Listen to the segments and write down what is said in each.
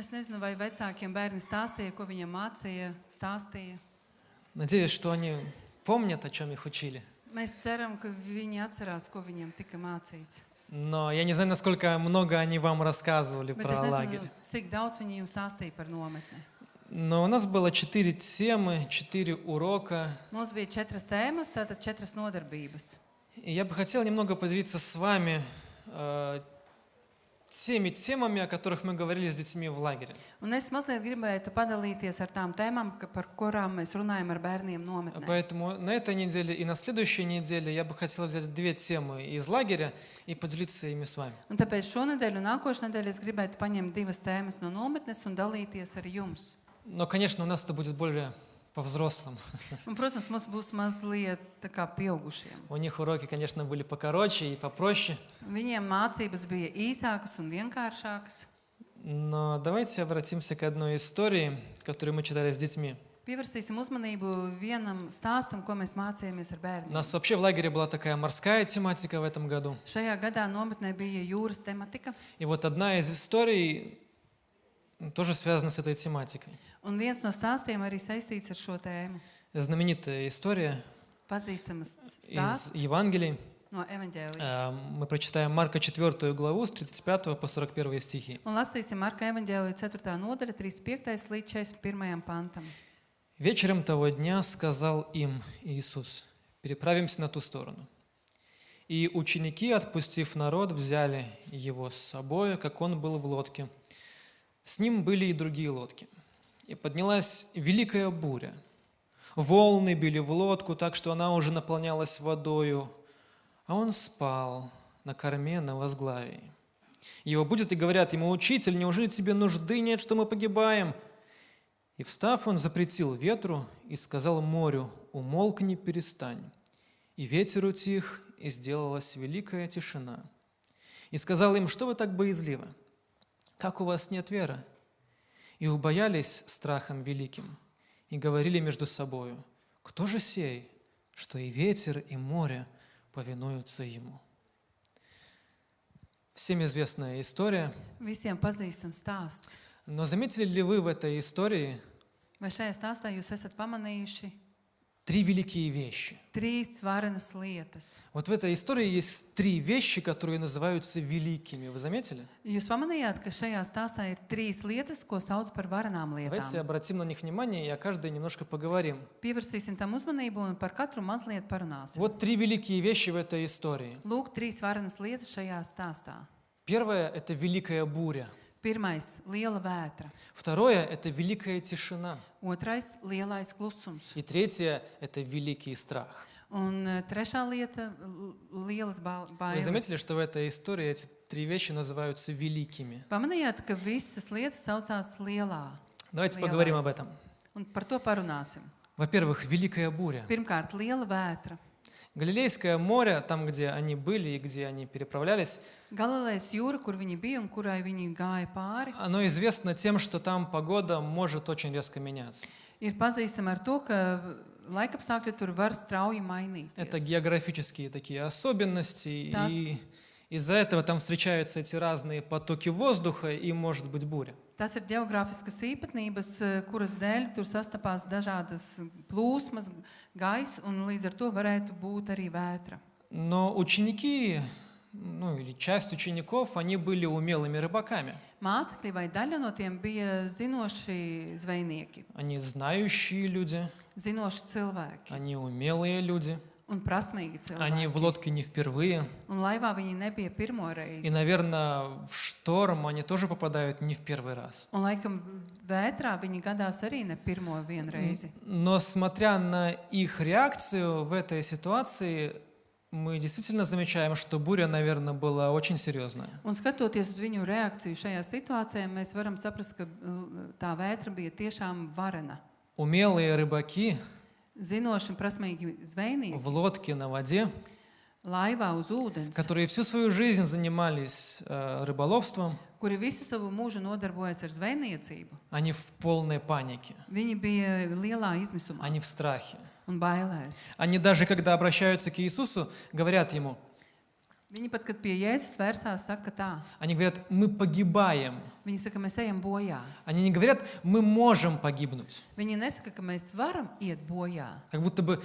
es nezinu, vai vecākiem bērni stāstīja, ko viņiem mācīja, stāstīja. Надеюсь, что они помнят, о чем их учили. Mēs ceram, ka viņi atcerās, ko viņiem tika mācīts. Но я не знаю, насколько много они вам рассказывали Bet про es nezinu, лагерь. cik daudz viņi jums stāstīja par nometni. Но у нас было 4 темы, 4 урока. Mums bija 4 tēmas, tātad 4 nodarbības. И я бы хотел немного поделиться с вами теми темами, о которых мы говорили с детьми в лагере. Un es mazliet gribētu padalīties ar tām tēmām, par kurām mēs runājam ar bērniem nometnē. Поэтому на этой неделе и на следующей неделе я бы хотел взять 2 темы из лагеря и поделиться ими с вами. Un tāpēc šonedēļ un nākošais nedēļ es gribētu paņemt 2 tēmas no nometnes un dalīties ar jums. Но, конечно, у нас это будет более по-взрослому. Un, protams, mums būs mazliet tā kā pieaugušiem. У них уроки, конечно, были покороче и попроще. Viņiem mācības bija īsākas un vienkāršākas. Но давайте обратимся к одной истории, которую мы читали с детьми. Pievērsīsim uzmanību vienam stāstam, ko mēs mācījāmies ar У bērniem. нас вообще в лагере была такая морская тематика в этом году. Šajā gadā nometnē bija jūras tematika, И вот одна из историй тоже связана с этой тематикой. un viens no stāstiem arī saistīts ar šo tēmu. Знаменитая история Pazīstams из stāsts Евангелий. no evaņģēlija. Мы прочитаем Марка 4 главу с 35 по 41 стихи. Un lasīsim Marka evaņģēlija 4. nodaļa, 35. līdz 41. pantam. Вечером того дня сказал им Иисус: «Переправимся на ту сторону». И ученики, отпустив народ, взяли его с собой, как он был в лодке. С ним были и другие лодки. И поднялась великая буря. Волны били в лодку, так что она уже наполнялась водою, а он спал на корме на возглавии. Его будут и говорят ему: «Учитель, неужели тебе нужды нет, что мы погибаем?» И, встав, он запретил ветру и сказал морю: «Умолкни, перестань». И ветер утих, и сделалась великая тишина. И сказал им: «Что вы так боязливы? Как у вас нет веры?» И убоялись страхом великим, и говорили между собою: «Кто же сей, что и ветер, и море повинуются ему?» Всем известная история. Visiem pazīstams stāsts. Но заметили ли вы в этой истории Vai šajā stāstā jūs esat pamanījuši 3 великие вещи? 3 svarenas lietas? Вот в этой истории есть 3 вещи, которые называются великими. Вы заметили? Jūs pamanījāt, ka šajā stāstā ir 3 lietas, ko sauc par varenām Давайте lietām. обратим на них внимание и о каждой немножко поговорим. Pievērsīsim tam uzmanību un par katru mazliet parunāsim. Вот 3 великие вещи в этой истории. Lūk, 3 svarenas lietas šajā stāstā. Первое – это великая буря. Pirmais – liela vētra. Второе – это великая тишина. Otrais – lielais klusums. И третье – это великий страх. Un trešā lieta – lielas Вы заметили, bailes. что в этой истории эти 3 вещи называются великими? Pamanījāt, ka visas lietas saucās lielā. Давайте Lielais. поговорим об этом. Un par to parunāsim. Во-первых, великая буря. Pirmkārt, liela vētra. Галилейское море, там, где они были и где они переправлялись, Galilejas jūra, kur viņi bija un kurai viņi gāja pāri, оно известно тем, что там погода может очень резко меняться. ir pazīstama ar to, ka laikapstākļi tur var strauji Это mainīties. географические такие особенности, Tas- и из-за этого там встречаются эти разные потоки воздуха, и может быть буря. Tas ir geogrāfiskas īpatnības, kuras dēļ tur sastapās dažādas plūsmas, gaisa, un līdz ar to varētu būt arī vētra. Но ученики, или часть учеников, они были умелыми рыбаками. Mācekļi vai daļa no tiem bija zinoši zvejnieki, Они знающие люди, zinoši cilvēki они умелые люди, un prasmīgi они в cilvēki. лодке не впервые. Un laivā viņi nebija pirmo И, reizi. наверное, в шторм они тоже попадают не в первый раз. Un laikam vētrā viņi gadās arī ne pirmo vienreizi. Но смотря на их реакцию в этой ситуации, мы действительно замечаем, что буря, наверное, была очень серьезная. Un skatoties uz viņu reakciju šajā situācijā, mēs varam saprast, ka tā vētra bija tiešām varena. Умелые рыбаки Zinoši un prasmīgi zvejnieki в лодке на воде, laivā uz ūdens, которые всю свою жизнь занимались рыболовством, kuri visu savu mūžu nodarbojas ar zvejniecību, они в полной панике, viņi bija lielā izmisumā они в страхе. un bailēs. Они даже, когда обращаются к Иисусу, говорят Ему: Viņi pat, kad pie Jēzus vērsās, saka tā. Они говорят, мы погибаем. Viņi saka, mēs ejam bojā. Они не говорят, мы можем погибнуть. Viņi nesaka, ka mēs varam iet bojā. Как будто бы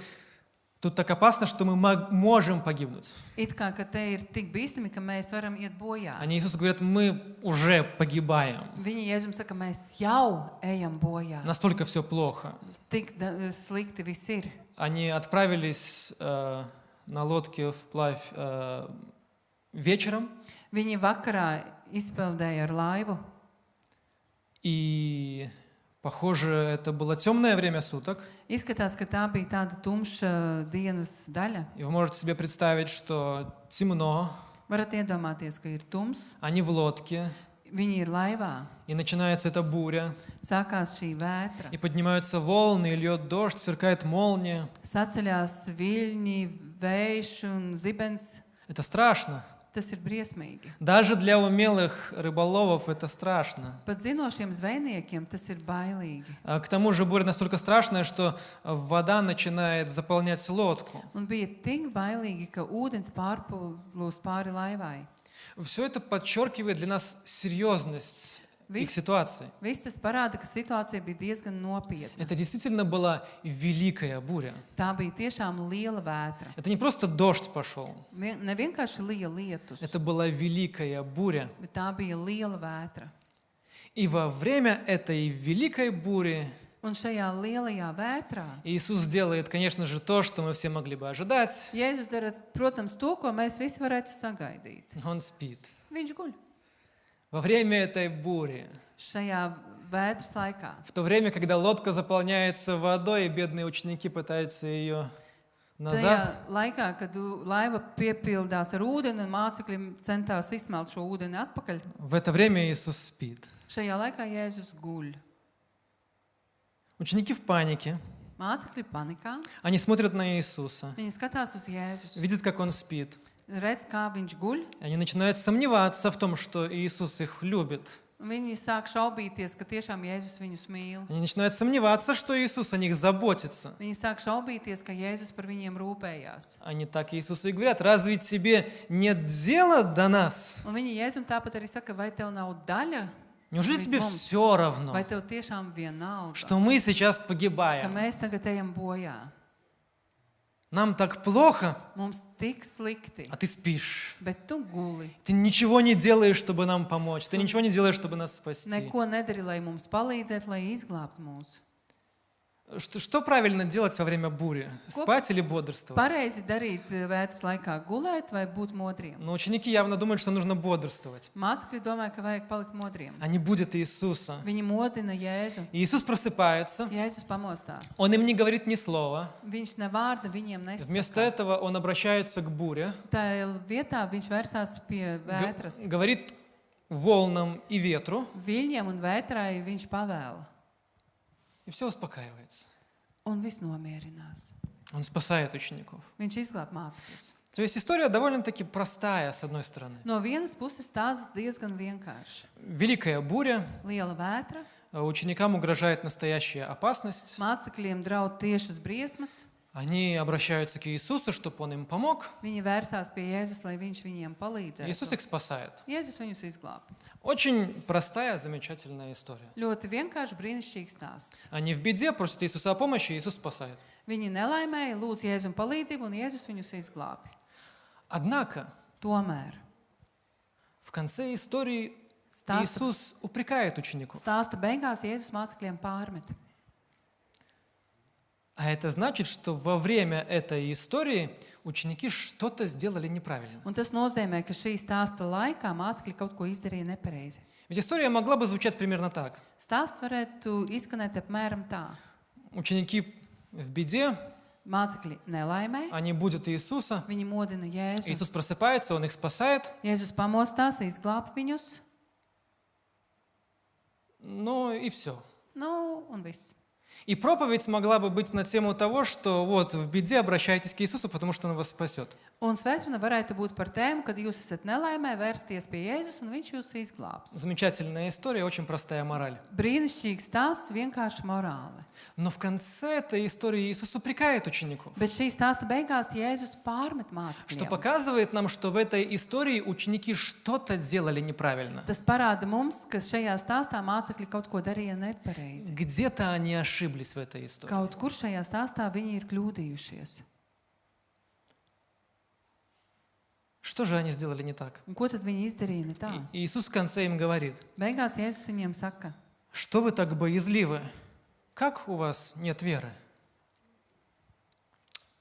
тут так опасно, что мы можем погибнуть. It kā, ka te ir tik bīstami, ka mēs varam iet bojā. Они Иисусу говорят, мы уже погибаем. Viņi Jēzum saka, mēs jau ejam bojā. Настолько все плохо. Tik slikti viss ir. Они отправились на лодке вплавь вечером. Viņi vakarā izpeldēja ar laivu. И, похоже, это было темное время суток. Izskatās, ka tā bija tāda tumša dienas daļa. И вы можете себе представить, что темно, Varat iedomāties, ka ir tums, они в лодке, viņi ir laivā, и начинается эта буря, sākās šī vētra, и поднимаются волны, и льет дождь, сверкает молния. saceļās viļņi, vējš un zibens. Это страшно. Tas ir briesmīgi. Даже для умелых рыболовов это страшно. Pat zinošiem zvejniekiem tas ir bailīgi. К тому же буря настолько страшная, что вода начинает заполнять лодку. Un bija tik bailīgi, ka ūdens pārplūst pāri laivai. Все это подчеркивает для нас серьезность их ситуации. Viss tas parāda, ka situācija bija diezgan nopietna. Это действительно была великая буря. Tā bija tiešām liela vētra. Это не просто дождь пошел. Ne vienkārši liela lietus, Это была великая буря. bet tā bija liela vētra. И во время этой великой бури Un šajā lielajā vētrā Иисус делает, конечно же, то, что мы все могли бы ожидать. Jēzus dara, protams, to, ko mēs visi varētu sagaidīt. Он спит. Viņš guļ Во время этой бури, šajā vētras laikā. в то время, когда лодка заполняется водой, и бедные ученики пытаются ее назад, Tajā laikā, kad laiva piepildās ar ūdeni un mācekļi centās izsmelt šo ūdeni atpakaļ, в это время Иисус спит. šajā laikā Jēzus guļ. Ученики в панике. Mācekļi panikā, Они смотрят на Иисуса, viņi skatās uz Jēzus, видят, как Он спит. redz, kā viņš guļ, Они начинают сомневаться в том, что Иисус их любит. un viņi sāk šaubīties, ka tiešām Jēzus viņus mīl. Они начинают сомневаться, что Иисус о них заботится. Viņi sāk šaubīties, ka Jēzus par viņiem rūpējās. Они так Иисусу и говорят, разве тебе нет дела до нас? Un viņi Jēzum tāpat arī saka, vai tev nav daļa, Неужели līdz тебе mums? все равно, Vai tev tiešām vienalga, что мы сейчас ka погибаем? mēs tagad ejam bojā? Нам так плохо, Mums tik slikti, а ты спишь. bet tu guli. Ты ничего не делаешь, чтобы нам помочь. Ты ничего не делаешь, чтобы нас спасти. Neko nedari, lai mums palīdzētu, lai izglābtu mūs. Что правильно делать во время бури? Спать или бодрствовать? Pareizi darīt vētras laikā gulēt vai būt modriem. Но ученики явно думают, что нужно бодрствовать. Mācekļi domāja, ka vajag palikt modriem. Они будут Иисуса. Viņi modina Jēzu. И Иисус просыпается. Jēzus pamostās. Он им не говорит ни слова. Viņš ne vārda viņiem Вместо nesaka. этого он обращается к буре. Tā vietā viņš vērsās pie vētras. Говорит волнам и ветру. Viļņiem un vētrai viņš pavēla. И все успокаивается. Un viss nomierinās. Он спасает учеников. Viņš izglāb mācekļus. То есть история довольно-таки простая, с одной стороны. No vienas puses tās diezgan vienkārši. Великая буря. Liela vētra, Ученикам угрожает настоящая опасность. mācekļiem draud tiešas briesmas. Они обращаются к Иисусу, чтобы Он им помог. Viņi vērsās pie Jēzus, lai viņš viņiem Иисус palīdzētu. их спасает. Jēzus viņus izglāba. Очень простая, замечательная история. Ļoti vienkārši brīnišķīgs stāsts. Они в беде, просят Иисуса о помощи, Иисус спасает. Viņi nelaimēja, lūdz Jēzum palīdzību, un Jēzus viņus izglāba. Однако Tomēr в конце истории stāsta, Иисус упрекает учеников. stāsta beigās Jēzus mācekļiem pārmet. А это значит, что во время этой истории ученики что-то сделали неправильно. Un tas nozīmē, ka šī stāsta laikā mācekļi kaut ko izdarīja nepareizi. Ведь история могла бы звучать примерно так. Stāsts varētu izskanēt apmēram tā. Ученики в беде, Mācekļi nelaimē, они будут Иисуса. viņi modina Jēzu. Иисус просыпается, Он их спасает. Jēzus pamostās, izglāba viņus, Ну и все. nu, un viss. И проповедь могла бы быть на тему того, что вот в беде обращайтесь к Иисусу, потому что Он вас спасет. Un svētdiena varētu būt par tēmu, kad jūs esat nelaimē, vērsties pie Jēzus un viņš jūs izglābs. Замечательная история, очень простая мораль. Brīnišķīgs stāsts, vienkārši morāli. Но в конце этой истории Иисус упрекает учеников, Bet šī stāsta beigās Jēzus pārmet что mācekļiem. показывает нам, что в этой истории ученики что-то делали неправильно. Tas parāda mums, ka šajā stāstā mācekļi kaut ko darīja nepareizi. Где-то они ошиблись в этой истории. Kaut kur šajā stāstā viņi ir kļūdījušies. Что же они сделали не так? Un ko tad viņi izdarīja ne tā? И Иисус в конце им говорит, Beigās Jēzus viņiem saka, что вы так боязливы? Как у вас нет веры?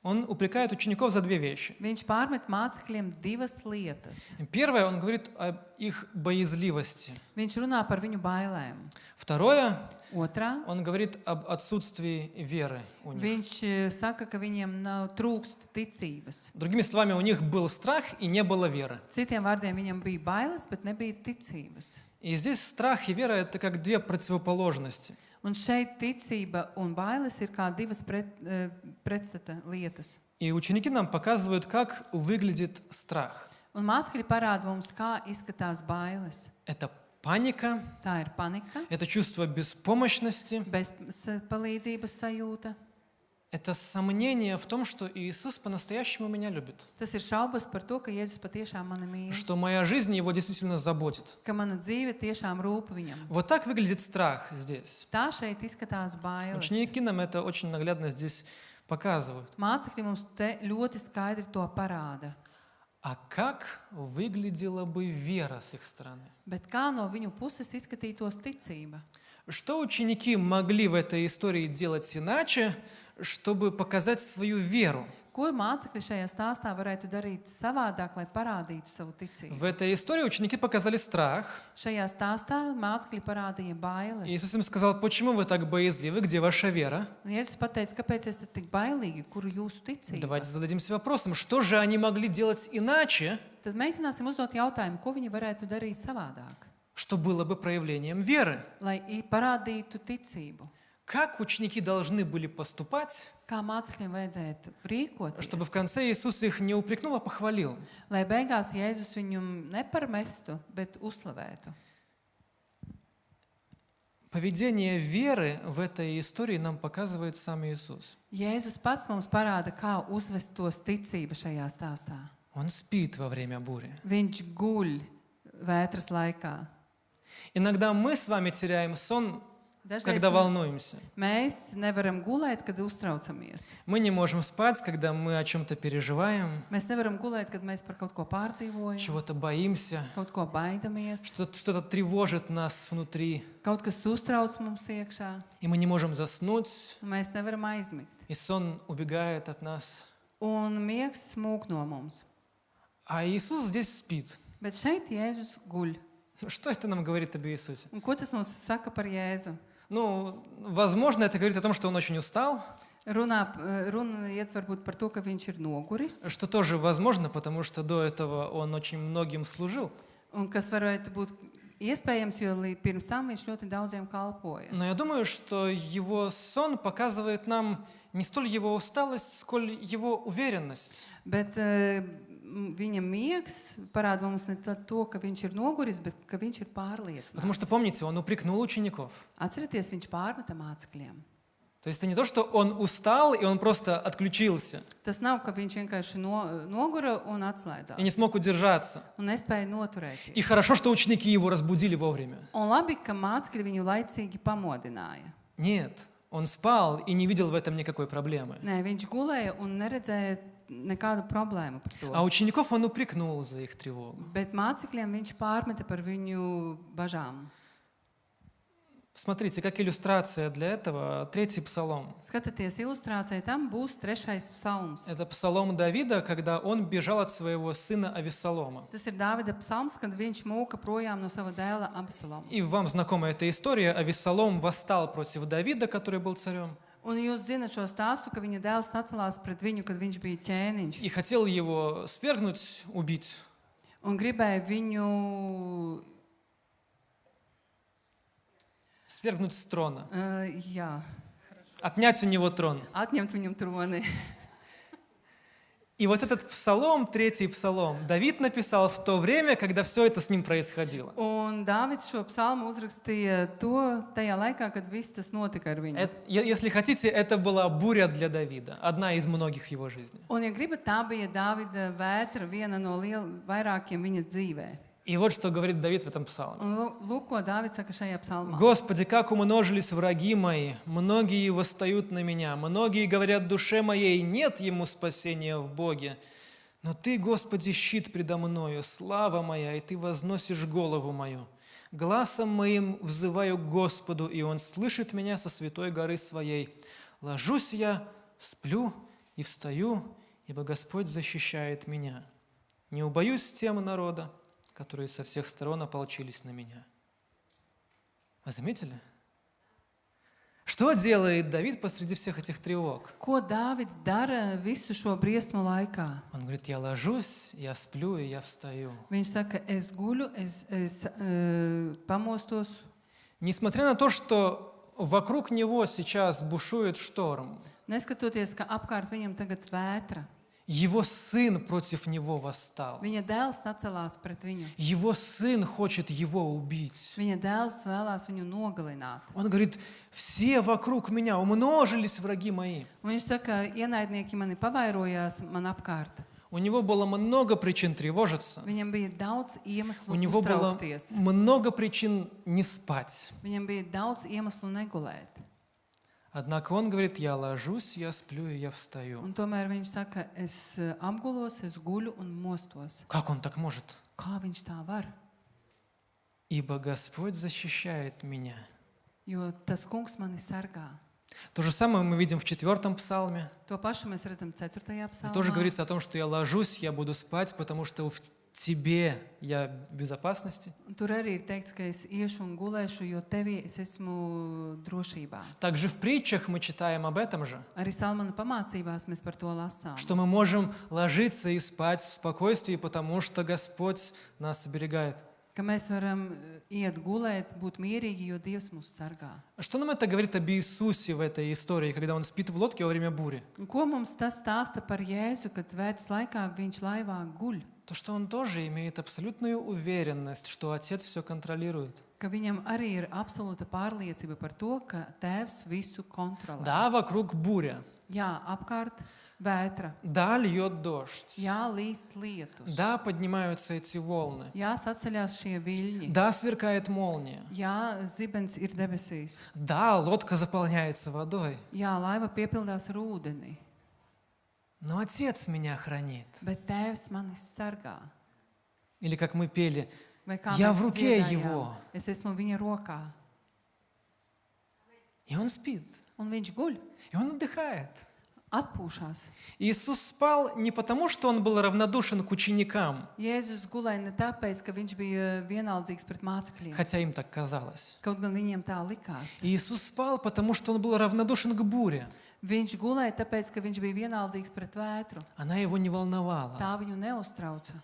Он упрекает учеников за две вещи. viņš pārmet mācekļiem divas lietas. Первое, он говорит об их боязливости. Viņš runā par viņu bailēm. Второе, Otrā, он говорит об отсутствии веры у них. viņš saka, ka viņiem nav trūkst ticības. Другими словами, у них был страх и не было веры. Citiem vārdiem, viņam bija bailes, bet nebija ticības. И здесь страх и вера – это как две противоположности. Un šeit ticība un bailes ir kā divas pretstata lietas. И ученики нам показывают, как выглядит страх. Un mācekļi parāda mums, kā izskatās bailes. Это паника, Tā ir panika, это чувство беспомощности, bezpalīdzības sajūta. это сомнение в том, что Иисус по-настоящему меня любит, Tas ir šaubas par to, ka Jēzus patiešām mani mīl, что моя жизнь его действительно заботит. ka mana dzīve tiešām rūp viņam. Вот так выглядит страх здесь. Tā šeit izskatās bailes. Ученики нам это очень наглядно здесь показывают. Mācekļi mums te ļoti skaidri to parāda. А как выглядела бы вера с их стороны? Bet kā no viņu puses izskatītos ticība? Что ученики могли в этой истории делать иначе, чтобы показать свою веру? Ko mācekļi šajā stāstā varētu darīt savādāk, lai parādītu savu ticību? В этой истории ученики показали страх. Šajā stāstā mācekļi parādīja bailes. Иисус им сказал, почему вы так боязливы, где ваша вера? Un Jēzus pateica, kāpēc esat tik bailīgi, kur jūsu ticība? Давайте зададимся вопросом, что же они могли делать иначе, Tad mēģināsim uzdot jautājumu, ko viņi varētu darīt savādāk, что было бы проявлением веры? lai parādītu ticību. Как ученики должны были поступать, Kā mācekļiem vajadzētu rīkoties, чтобы в конце Иисус их не упрекнул, а похвалил? lai beigās Jēzus viņu neparmestu, bet uzslavētu. Поведение веры в этой истории нам показывает сам Иисус. Jēzus pats mums parāda, kā uzvestos ticība šajā stāstā. Он спит во время бури. Viņš guļ vētras laikā. Иногда мы с вами теряем сон, когда волнуемся. Mēs nevaram gulēt, kad uztraucamies. Мы не можем спать, когда мы о чем-то переживаем, Mēs nevaram gulēt, kad mēs par kaut ko pārdzīvojam, чего-то боимся, kaut ko baidamies, что-то тревожит нас внутри, kaut kas uztrauc mums iekšā, и мы не можем заснуть, un mēs nevaram aizmigt. и сон убегает от нас. Un miegs smūg no mums. А Иисус здесь спит. Bet šeit Jēzus guļ. Что это нам говорит об Иисусе? Un ko tas mums saka par Jēzu? Ну, возможно, это говорит о том, что он очень устал, Runa iet varbūt par to, ka viņš ir noguris, что тоже возможно, потому что до этого он очень многим служил. un kas varētu būt iespējams, jo pirms tam viņš ļoti daudziem kalpoja. Но я думаю, что его сон показывает нам не столь его усталость, сколь его уверенность. Bet viņa miegs parāda mums ne to, ka viņš ir noguris, bet ka viņš ir Потому что, pārliecināts. помните, он упрекнул учеников. Atcerieties, viņš pārmeta mācekļiem. То есть это не то, что он устал, и он просто отключился Tas nav, ka viņš vienkārši nogura un и atslēdzās не смог удержаться. un nespēja noturēties. И хорошо, что ученики его разбудили вовремя. Un labi, ka mācekļi viņu laicīgi pamodināja. Нет, он спал и не видел в этом никакой проблемы. Nē, viņš gulēja un neredzēja nekādu problēmu par to. А учеников он упрекнул за их тревогу. Bet mācekļiem viņš pārmeta par viņu bažām. Смотрите, как иллюстрация для этого 3-й псалом. Skatieties, ilustrācijai tam būs 3. psalms. Это псалом Давида, когда он бежал от своего сына Авессалома. Tas ir Dāvida psalms, kad viņš mūka projām no sava dēla Absaloma. И вам знакома эта история. Авессалом восстал против Давида, который был царем, Un jūs zināt šo stāstu, ka viņa dēls sacēlās pret viņu, kad viņš bija ķēniņš. и хотел его свергнуть, убить. Un gribēja viņu Свергнуть с трона, jā, отнять у него трон. atņemt viņam troni. И вот этот псалом, 3-й псалом, Давид написал в то время, когда все это с ним происходило. Un Dāvids šo psalmu uzrakstīja tajā laikā, kad viss tas notika ar viņu. Если хотите, это была буря для Давида, одна из многих в его жизни. Un, ja gribat, tā bija Dāvida vētra, viena no vairākiem viņas dzīvē. И вот что говорит Давид в этом псалме. Un lūk, ko Dāvids saka šajā psalmā. «Господи, как умножились враги мои, многие восстают на меня, многие говорят душе моей, нет ему спасения в Боге. Но Ты, Господи, щит предо мною, слава моя, и Ты возносишь голову мою. Гласом моим взываю к Господу, и Он слышит меня со святой горы своей. Ложусь я, сплю и встаю, ибо Господь защищает меня. Не убоюсь тем народа, которые со всех сторон ополчились на меня». Вы заметили? Что делает Давид посреди всех этих тревог? Ko Dāvids dara visu šo briesmu laikā? Он говорит, я ложусь, я сплю и я встаю. Viņš saka, es guļu, es pamostos. Несмотря на то, что вокруг него сейчас бушует шторм, Neskatoties, ka apkārt viņam tagad vētra. его сын против него восстал. Viņa dēls sacēlās pret viņu. Его сын хочет его убить. Viņa dēls vēlās viņu nogalināt. Он говорит, все вокруг меня умножились враги мои. Un viņš saka, ienaidnieki mani pavairojās man apkārt. У него было много причин тревожиться. Viņam bija daudz У iemeslu него было uztraukties. много причин не спать. Viņam bija daudz iemeslu negulēt. Однако он говорит, я ложусь, я сплю и я встаю. Un tomēr viņš saka, es apgulos, es guļu un mostos. Как он так может? Kā viņš tā var? Ибо Господь защищает меня. Jo tas kungs mani sargā. То же самое мы видим в 4-м псалме. To pašu mēs redzam 4. Здесь тоже psalmā. говорится о том, что я ложусь, я буду спать, потому что в Тебе я в безопасности. Un tur arī ir teikts, ka es iešu un gulēšu, jo tevī es esmu drošībā. Также в притчах мы читаем об этом же, Arī Salmana pamācībās mēs par to lasām. что мы можем ложиться и спать в спокойствии, потому что Господь нас оберегает. Ka mēs varam iet gulēt, būt mierīgi, jo Dievs mūs sargā. Что нам это говорит об Иисусе в этой истории, когда Он спит в лодке во время бури? Un ko mums tas stāsta par Jēzu, kad vētras laikā viņš laivā guļ? То, что Он тоже имеет абсолютную уверенность, что Отец все контролирует. Ka viņam arī ir absolūta pārliecība par to, ka Tēvs visu kontrolē. Да, вокруг буря. Jā, apkārt vētra. Да, льет дождь. Jā, līst lietus. Да, поднимаются эти волны. Jā, saceļās šie viļņi. Да, сверкает молния. Jā, zibens ir debesīs. Да, лодка заполняется водой. Jā, laiva piepildās ar ūdeni. Но Отец меня хранит. Bet Tēvs mani sargā. Или как мы пели, Vai kā Я mēs в руке dziedājām, его. Es esmu viņa rokā. и Он спит, Un viņš guļ, и Он отдыхает. atpūšās. Иисус спал не потому, что Он был равнодушен к ученикам, Jēzus gulēja ne tāpēc, ka viņš bija vienaldzīgs pret mācekļiem. хотя им так казалось. Kaut gan viņiem tā likās. Иисус спал, потому что Он был равнодушен к буре. Viņš gulēja tāpēc, ka viņš bija vienaldzīgs pret vētru. Она его не волновала. Tā viņu neuztrauca.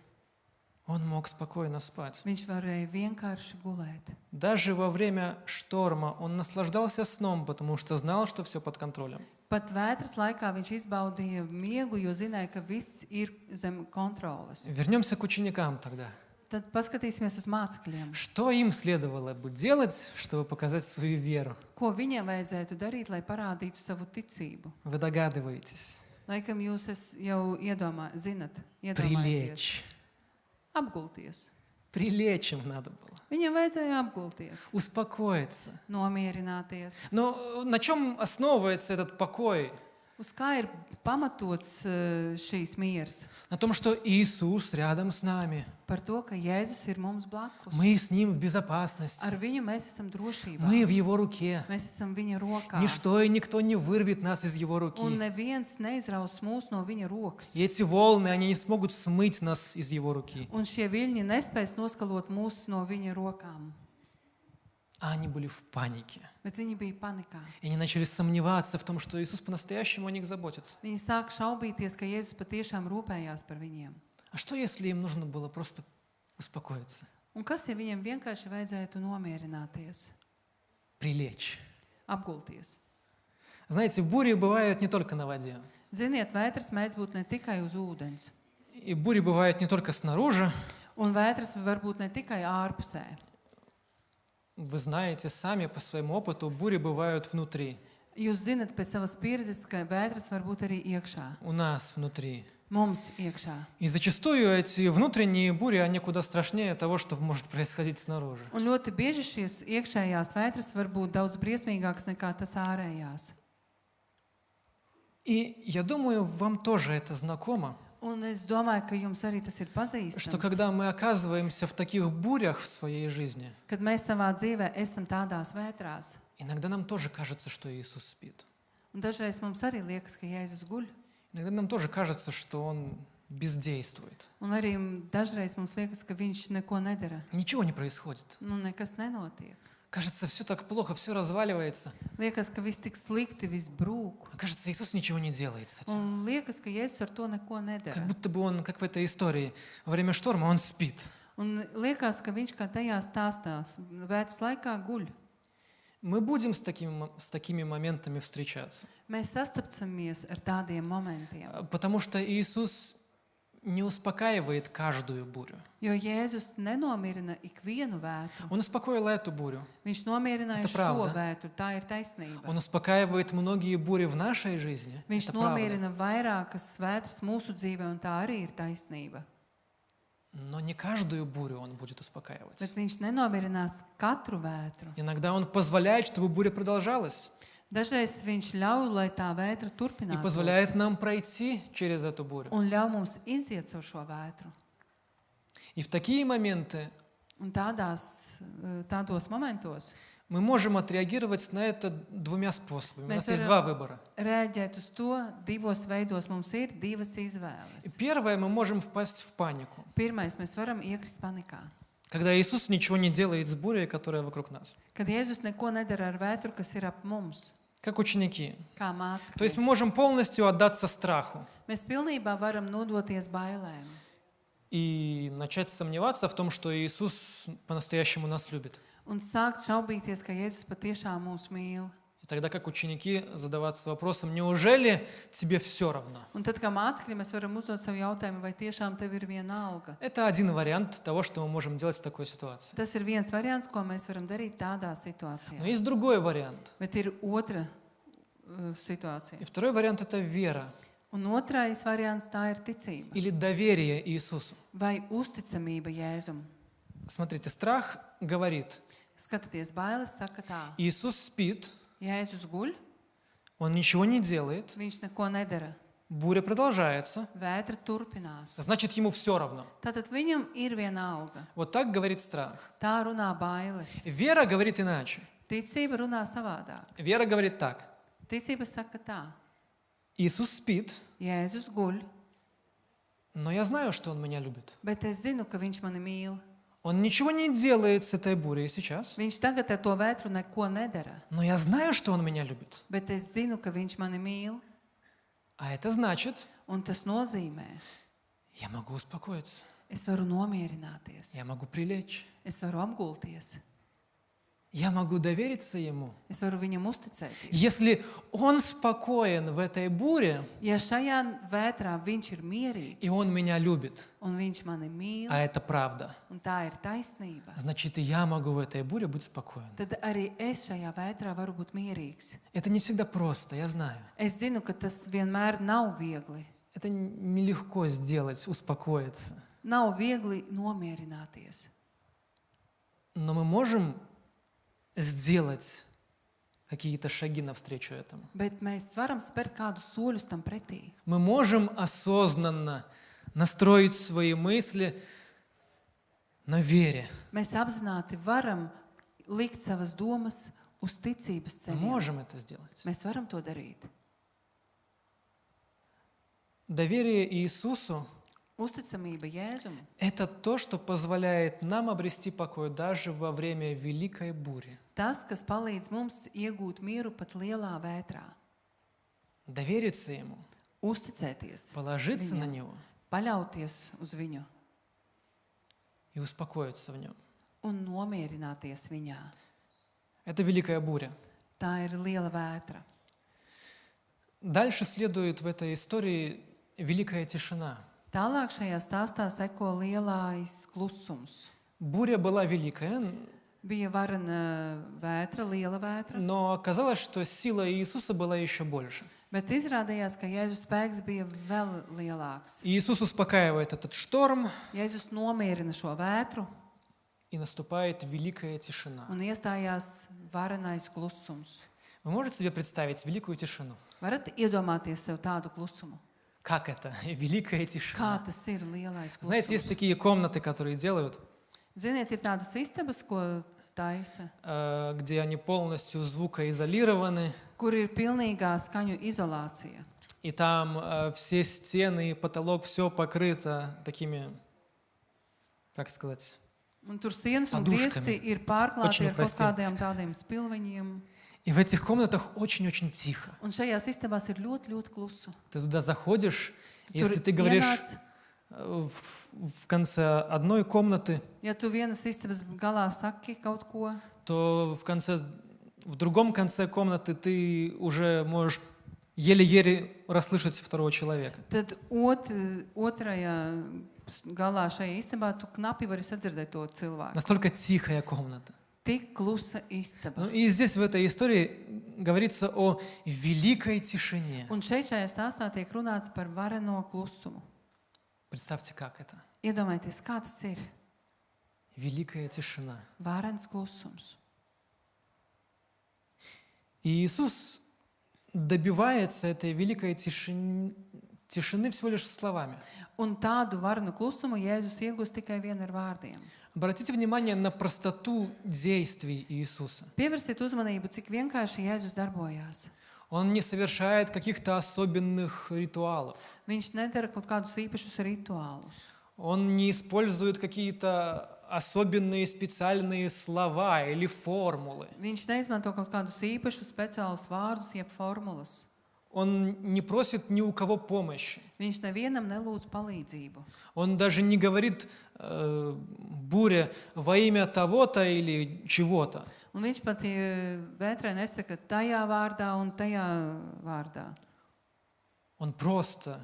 Он мог спокойно спать. Viņš varēja vienkārši gulēt. Даже во время шторма Он наслаждался сном, потому что знал, что все под контролем. Pat vētras laikā viņš izbaudīja miegu, jo zināja, ka viss ir zem kontroles. Вернемся к ученикам тогда. Tad paskatīsimies uz mācekļiem. Что им следовало бы делать, чтобы показать свою веру? Ko viņiem vajadzētu darīt, lai parādītu savu ticību? Вы догадываетесь. Laikam jūs jau iedomājaties. Прилечь. Apgulties. Прилечь им надо было. Viņiem vajadzēja apgulties, Успокоиться. nomierināties. Но на чем основывается этот покой? Uz kā ir pamatots šīs miers? На том, что Иисус рядом с нами. Par to, ka Jēzus ir mums blakus. Мы с Ним в безопасности. Ar viņu mēs esam drošībā. Мы в Его руке. Mēs esam viņa rokā. Ничто и никто не вырвет нас из Его Un руки. neviens neizraus mūs no viņa rokas. И эти волны, они не смогут смыть нас из Его руки. Un šie viļņi nespēs noskalot mūs no viņa rokām. А они были в панике. Bet viņi bija panikā. И они начали сомневаться в том, что Иисус по-настоящему о них заботится. Viņi sāk šaubīties, ka Jēzus patiešām rūpējās par viņiem. А что, если им нужно было просто успокоиться, Un kas, ja viņiem vienkārši vajadzētu nomierināties, прилечь? apgulties? Знаете, бури бывают не только на воде. Ziniet, vētras mēdz būt ne tikai uz ūdens. И бури бывают не только снаружи. Un vētras var būt ne tikai ārpusē. Вы знаете сами по своему опыту, бури бывают внутри, Jūs zinat pēc savas pieredzes, ka vētras var būt arī iekšā. у нас внутри. Mums iekšā. И зачастую эти внутренние бури, они куда страшнее того, что может происходить снаружи. Un ļoti bieži šīs iekšējās vētras var būt daudz briesmīgākas nekā tas ārējās. И я думаю, вам тоже это знакомо, Un es domāju, ka jums arī tas ir что pazīstams. когда мы оказываемся в таких бурях в своей жизни, Kad mēs savā dzīvē esam tādās vētrās, иногда нам тоже кажется, что Иисус спит. un dažreiz mums arī liekas, ka Jēzus guļ, Иногда нам тоже кажется, что Он бездействует. un arī dažreiz mums liekas, ka viņš neko nedara. Ничего не происходит. Nu, nekas nenotiek. Кажется, все так плохо, все разваливается. Liekas, ka viss tik slikti, viss brūk. А кажется, Иисус ничего не делает с этим. Un liekas, ka Jēzus ar to neko Как nedara. будто бы Он, как в этой истории, во время шторма Он спит. Un liekas, ka viņš kā tajā stāstās vētras laikā guļ. Мы будем с такими моментами встречаться. Mēs sastapsimies ar tādiem momentiem, Потому что Иисус не успокаивает каждую бурю. jo Jēzus nenomierina ikvienu vētru. Он успокоил эту бурю. Viņš nomierināja Это šo правда. vētru, tā ir taisnība. Он успокаивает многие бури в нашей жизни. Viņš Это правда. nomierina vairākas vētras mūsu dzīvē, un tā arī ir taisnība. Но не каждую бурю Он будет успокаивать. Bet viņš nenomierinās katru vētru. Иногда Он позволяет, чтобы буря продолжалась. Dažreiz viņš ļauj, lai tā vētra И turpinātos, позволяет нам пройти через эту бурю. un ļauj mums iziet caur šo vētru. И в такие моменты Un tādos momentos мы можем отреагировать на это двумя способами. У Мы нас есть сразу- два выбора. reaģēt uz to divos veidos. Mums ir divas И izvēles. первое, мы можем впасть в панику, Pirmais, mēs varam iekrist panikā. когда Иисус ничего не делает с бурей, которая вокруг нас. Kad Jēzus neko nedara ar vētru, kas ir ap mums, Как ученики. kā То есть mācekļi. мы можем полностью отдаться страху Mēs pilnībā varam nodoties bailēm и начать сомневаться в том, что Иисус по-настоящему нас любит. un sākt šaubīties, ka Jēzus patiešām mūs mīl. И тогда, как ученики, задаваться вопросом, неужели тебе все равно? Un tad, kā mācekļi, mēs varam uzdot sev jautājumu, vai tiešām tev ir viena alga. Это один вариант того, что мы можем делать в такой ситуации. Tas ir viens variants, ko mēs varam darīt tādā Но situācijā. есть другой вариант. Bet ir otra situācija. И второй вариант – это вера Un otrais variants tā ir ticība или доверие Иисусу. vai uzticamība Jēzum. Смотрите, страх говорит, Skatieties, bailes saka tā. Иисус спит, Jēzus guļ, Он ничего не делает, viņš neko nedara. буря продолжается, Vētra turpinās. значит, ему все равно. Tātad viņam ir viena alga. Вот так говорит страх. Tā runā bailes. Вера говорит иначе. Ticība runā savādāk. Вера говорит так. Ticība saka tā. Иисус спит, Jēzus guļ, но я знаю, что Он меня любит. bet es zinu, ka viņš mani mīl. Он ничего не делает с этой бурей сейчас, Viņš tagad ar to vētru neko nedara. но я знаю, что Он меня любит. Bet es zinu, ka viņš mani mīl. А это значит, Un tas nozīmē, я могу успокоиться, es varu nomierināties. я могу прилечь, Es varu apgulties. я могу довериться Ему. Es varu viņam uzticēties. Если Он спокоен в этой буре, Ja šajā vētrā viņš ir mierīgs и Он меня любит, un viņš mani mīl, а это правда, un tā ir taisnība, значит, и я могу в этой буре быть спокоен. tad arī es šajā vētrā varu būt mierīgs. Это не всегда просто, я знаю. Es zinu, ka tas vienmēr nav viegli. Это нелегко сделать, успокоиться. Nav viegli nomierināties. Но мы можем сделать какие-то шаги навстречу этому. Bet mēs varam spērt kādus soļus tam pretī. Мы можем осознанно настроить свои мысли на вере. Mēs apzināti varam likt savas domas uz ticības Мы ceļiem. можем это сделать. Mēs varam to darīt. Доверие Иисусу Uzticamība Jēzum – это то, что позволяет нам обрести покой даже во время великой бури. tas, kas palīdz mums iegūt mieru pat lielā vētrā. Довериться Ему, Uzticēties положиться на Viņam, Него paļauties uz viņu и успокоиться в Нем. un nomierināties viņā. Это великая буря. Tā ir liela vētra. Дальше следует в этой истории великая тишина. Tālāk šajā stāstā seko lielais klusums. Буря была великая, Bija varena vētra, liela vētra, но оказалось, что сила Иисуса была еще больше. bet izrādījās, ka Jēzus spēks bija vēl lielāks. И Иисус успокаивает этот шторм, Jēzus nomierina šo vētru и наступает великая тишина. un iestājās varenais klusums. Вы можете себе представить великую тишину? Varat iedomāties sev tādu klusumu? Как это? Великая Kā тишина. tas ir lielais Знаете, есть klusums? такие комнаты, которые делают, Ziniet, ir tādas istabas, ko taisa, где они полностью звукоизолированы, kur ir pilnīgā skaņu izolācija. и там все стены и потолок, все покрыто такими, как сказать, Un tur sienas un Paduškami. griesti ir pārklāti Очень ar kaut uprosti. kādiem tādiem spilveņiem. и в этих комнатах очень-очень тихо. Un šajās istabās ir ļoti, ļoti klusu. Ты туда заходишь, Tu если tur ты говоришь ienāc, в конце одной комнаты, ja tu vienas istabas galā saki kaut ko, то в другом конце комнаты ты уже можешь еле-еле расслышать второго человека. tad otrajā galā šajā istabā tu knapi vari sadzirdēt to cilvēku. Настолько тихая комната. Tik klusa istaba. Ну, и здесь в этой истории говорится о великой тишине. Un šeit šajā stāstā tiek runāts par vareno klusumu. Представьте, как это. Iedomājieties, kā tas ir. Великая тишина. Varens klusums. И Иисус добивается этой великой тишины всего лишь словами. Un tādu varenu klusumu Jēzus iegūst tikai vien ar vārdiem. Обратите внимание на простоту действий Иисуса. Pievērsiet uzmanību, cik vienkārši Jēzus darbojās. Он не совершает каких-то особенных ритуалов. Viņš nedara kaut kādus īpašus rituālus. Он не использует какие-то особенные специальные слова или формулы. Viņš neizmanto kaut kādus īpašus speciālus vārdus, jeb formulas. Он не prосит ни у кого помощи. Viņš nevienam nelūdz palīdzību. Он даже не говорит буре во имя того-то или чего-то. Un viņš pat vētrē nesaka tajā vārdā un tajā vārdā. Он просто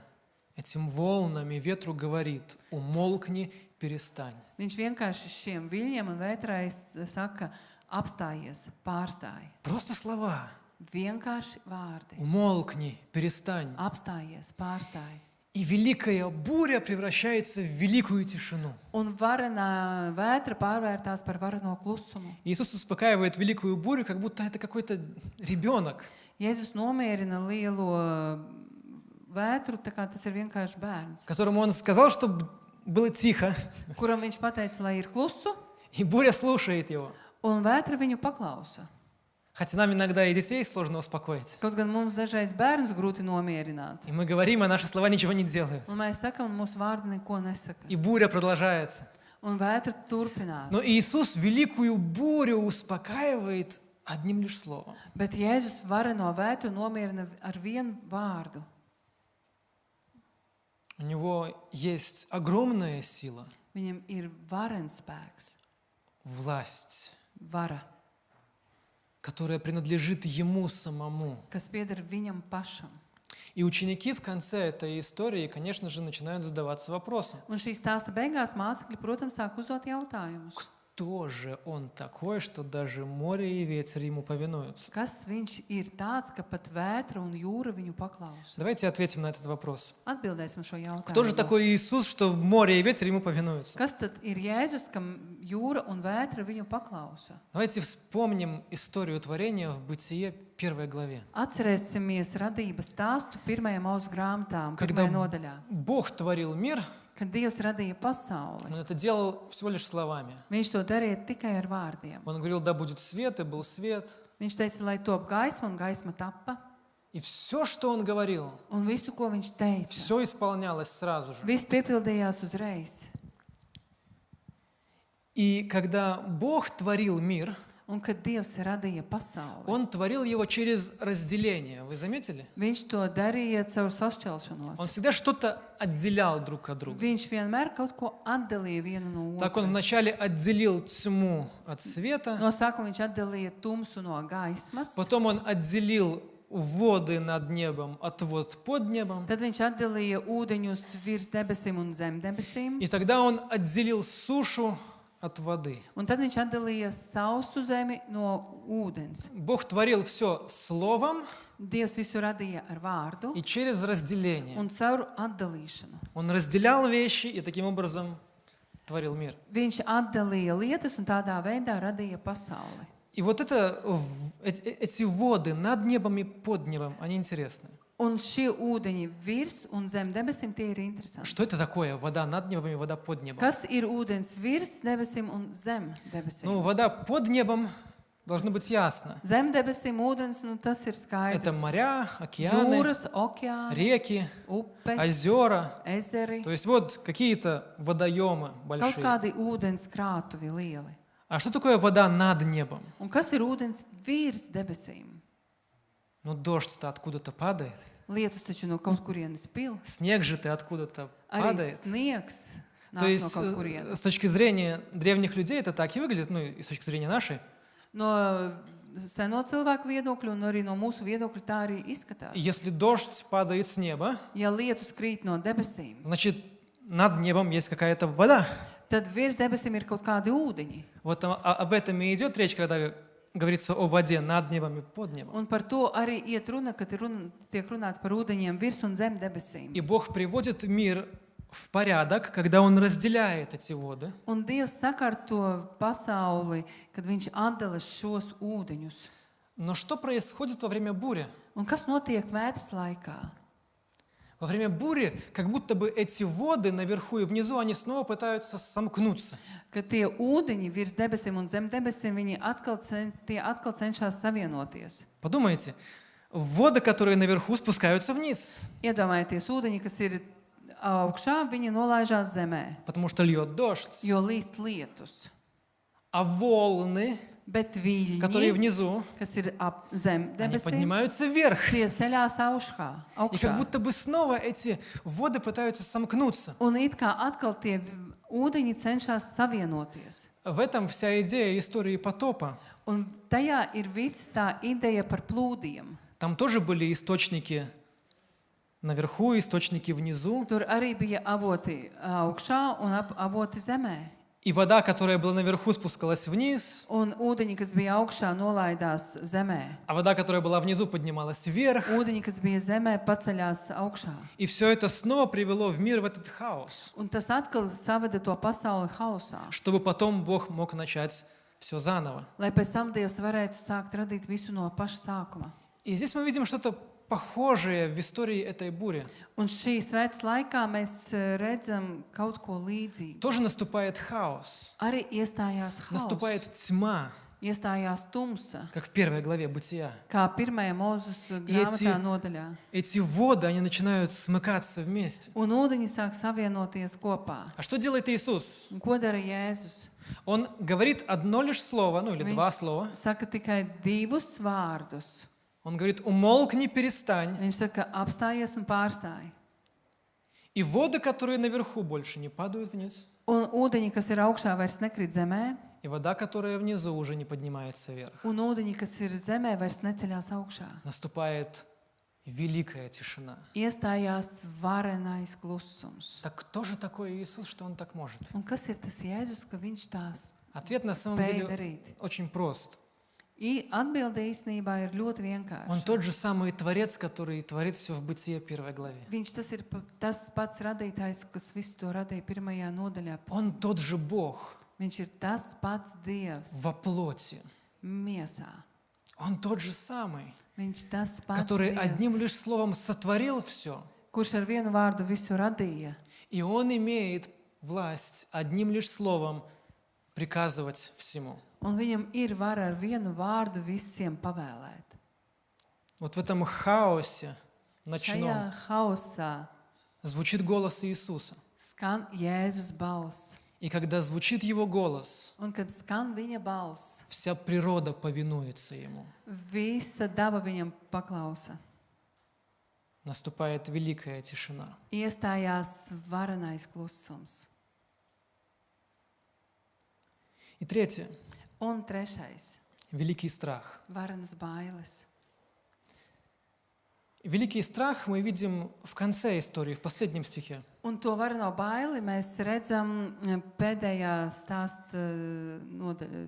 этим волнам и ветру говорит: умолкни, перестань. Viņš vienkārši šiem viļņiem un vētrai saka, apstājies, pārstāj. Просто слова. Vienkārši vārdi. Умолкни, перестань. Apstājies, pārstāj. И великая буря превращается в великую тишину. Un varenā vētra pārvērtās par vareno klusumu. Иисус успокаивает великую бурю, как будто это какой-то ребенок. Jēzus nomierina lielo vētru, tā kā tas ir vienkārši bērns, Которому он сказал, чтобы было тихо, kuram viņš pateica, lai ir klusu, и буря слушает его. un vētra viņu paklausa. Хотя нам иногда и детей сложно успокоить. Kaut gan mums dažreiz bērnus grūti nomierināt. И мы говорим, а наши слова ничего не делают. Un mēs sakam, un mūsu vārdi neko nesaka. И буря продолжается. Un vētra turpinās. Но Иисус великую бурю успокаивает одним лишь словом. Bet Jēzus vareno vētru nomierina ar vienu vārdu. У него есть огромная сила, Viņam ir varens spēks, власть, vara, которая принадлежит ему самому. kas pieder viņam pašam. И ученики в конце этой истории, конечно же, начинают задаваться вопросом: Un šī stāsta beigās mācekļi, protams, sāk uzdot jautājumus. кто же он такой, что даже море и ветер ему повинуются? Kas viņš ir tāds, ka pat vētra un jūra viņu paklausa? Давайте ответим на этот вопрос. Atbildēsim šo Кто же jautājumu. такой Иисус, что море и ветер ему повинуются? Kas tad ir Jēzus, kam jūra un vētra viņu paklausa? Давайте вспомним историю творения в Бытие 1 главе. Atcerēsimies radības stāstu 1. mūsu grāmatām, 1. nodaļā. Бог творил мир, Kad Dievs radīja pasauli, он это делал всего лишь словами. viņš to darīja tikai ar vārdiem. Он говорил: да будет свет, и был свет. Viņš teica, lai top gaisma, un gaisma tappa. И все, что он говорил, Un visu, ko viņš teica, все исполнялось сразу же. viss piepildījās uzreiz. И когда Бог творил мир, Un kad Dievs radīja pasauli, Он tворил его через разделение. Вы заметили? viņš to darīja caur sašķelšanos. Он всегда что-то отделял друг от друга. Viņš vienmēr kaut ko atdalīja vienu no Так он otras. вначале отделил тьму от света, No sākuma viņš atdalīja tumsu no gaismas, потом он отделил воды над небом от вод под небом. Tad viņš atdalīja ūdeņus virs debesīm un zem debesīm. И тогда он отделил сушу от воды. Un tad viņš atdalīja sausu zemi no ūdens. Бог творил все словом Dievs visu radīja ar vārdu и через разделение. un caur atdalīšanu. Он разделял вещи и таким образом творил мир. Viņš atdalīja lietas un tādā veidā radīja pasauli. И вот эти воды над небом и под небом, они интересны. Un šie ūdeņi virs un zem debesīm tie ir interesanti. Что это такое? Вода над небом и вода под небом. Kas ir ūdens virs debesīm un zem debesīm? Ну, вода под небом должно быть ясно. Zem debesīm ūdens, tas ir Это skaidrs. моря, океаны, Jūras, okeāni, реки, upes, озера. ezeri, То есть вот какие-то водоемы kaut большие. kādi ūdens krātuvi lieli. А что такое вода над небом? Un kas ir ūdens virs debesīm? Ну, дождь-то откуда-то падает. Lietus taču no kaut kurienes pil. Снег же-то откуда-то Arī падает. sniegs То nāk no есть kaut kurienes. с точки зрения древних людей это так и выглядит, ну и с точки зрения нашей. No seno cilvēku viedokļa un arī no mūsu viedokļa tā arī izskatās. Если дождь падает с неба, Ja lietus krīt no debesīm, значит, над небом есть какая-то вода. tad virs debesīm ir kaut kādi ūdeņi. Вот об этом и идет речь, когда говорится о воде над небом и под небом. Un par to arī iet runa, kad tiek runāts par ūdeņiem virs un zem debesīm. И Бог приводит мир в порядок, когда Он разделяет эти воды. Un Dievs sakārto pasauli, kad viņš atdala šos ūdeņus. Но что происходит во время бури? Un kas notiek vētras laikā? Во время бури, как будто бы эти воды наверху и внизу, они снова пытаются сомкнуться. Kad tie ūdeņi virs debesīm un zem debesīm, viņi atkal cenšas savienoties. Подумайте, воды, которые наверху, спускаются вниз, Iedomājieties, ūdeņi, kas ir augšā, viņi nolaižās zemē, потому что льет дождь. jo līst lietus. А волны, Bet которые viļņi, внизу, kas ir ap zem они debesīm, поднимаются вверх. tie ceļās И как augšā. будто бы снова эти воды пытаются сомкнуться. Un it kā atkal tie ūdeņi cenšas savienoties. В этом вся идея истории потопа. Un tajā ir viss tā ideja par plūdiem. Там тоже были источники наверху, источники внизу. Tur arī bija avoti augšā un avoti zemē. И вода, которая была наверху, спускалась вниз, Un ūdeņi, kas bija augšā, nolaidās zemē. а вода, которая была внизу, поднималась вверх. Ūdeņi, kas bija zemē, paceļās augšā. И все это снова привело в мир в этот хаос, Un tas atkal saveda to pasauli hausā. чтобы потом Бог мог начать все заново. Lai pēc tam Dievs varētu sākt radīt visu no paša sākuma. И здесь мы видим что-то похожее в истории этой бури. Un šī svētas laikā mēs redzam kaut ko līdzīgu. Тоже наступает хаос, Arī iestājās наступает hauss, тьма, iestājās tumsa, как в первой главе Бытия. kā pirmajā Mūzes grāmatā nodaļā. Эти воды, они начинают смыкаться вместе. Un ūdeņi sāk savienoties kopā. А что делает Иисус? Un ko dara Jēzus? Он говорит одно лишь слово, ну или два слова. Saka tikai divus vārdus. Он говорит, умолкни, перестань. Viņš saka, apstājies un pārstāj. И воды, которые наверху, больше не падают вниз. Un ūdeņi, kas ir augšā, vairs nekrīt zemē. И вода, которая внизу, уже не поднимается вверх. Un ūdeņi, kas ir zemē, vairs neceļās augšā. Наступает великая тишина. Iestājās varenais klusums. Так кто же такой Иисус, что Он так может? Un kas ir tas Jēzus, ka viņš tās Ответ на самом spēj деле darīt? очень прост. Atbilde īstenībā ir ļoti Он vienkārša. тот же самый Творец, который творит все в Бытие 1 главе. Viņš tas ir tas pats radītājs, kas visu to radīja pirmajā nodaļā. Он тот же Бог Viņš ir tas pats Dievs во плоти. miesā. Он тот же самый, Viņš tas pats который одним Dievs, лишь словом сотворил все. kurš ar vienu vārdu visu radīja. И Он имеет власть одним лишь словом приказывать всему. Un viņam ir vara ar vienu vārdu visiem pavēlēt. Вот в этом хаосе ночном Šajā hausā звучит голос Иисуса. skan Jēzus balss. И когда звучит Его голос, Un kad skan viņa balss, вся природа повинуется Ему. visa daba viņam paklausa. Наступает великая тишина. Iestājās varenais klusums. И третье. Un trešais Великий страх. - varenas bailes. Великий страх мы видим в конце истории, в последнем стихе. Un to varano baili mēs redzam pēdējā stāsta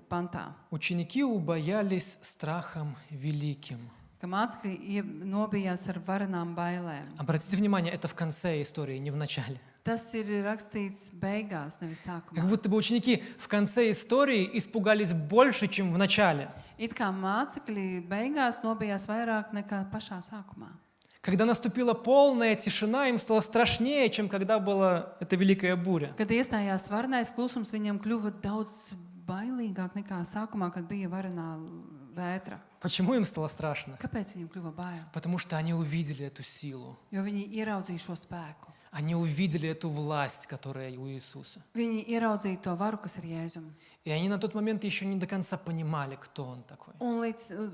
pantā, Ученики убоялись страхом великим. ka mācekļi nobijās ar varanām bailēm. Обратите внимание, это в конце истории, не в начале. Tas ir rakstīts beigās, nevis Как sākumā. будто бы ученики в конце истории испугались больше, чем в начале. It kā mācekļi beigās nobijās vairāk nekā pašā sākumā. Когда наступила полная тишина, им стало страшнее, чем когда была эта великая буря. Kad iestājās varanais klusums, viņiem kļuva daudz bailīgāk nekā sākumā, kad bija varanā vētra. Почему им стало страшно? Kāpēc viņiem kļuva bail? Потому что они увидели эту силу. Jo viņi ieraudzīja šo spēku. Они увидели эту власть, которая у Иисуса. Viņi ieraudzīja to varu, kas ir Jēzum. И они на тот момент еще не до конца понимали, кто Он такой. Un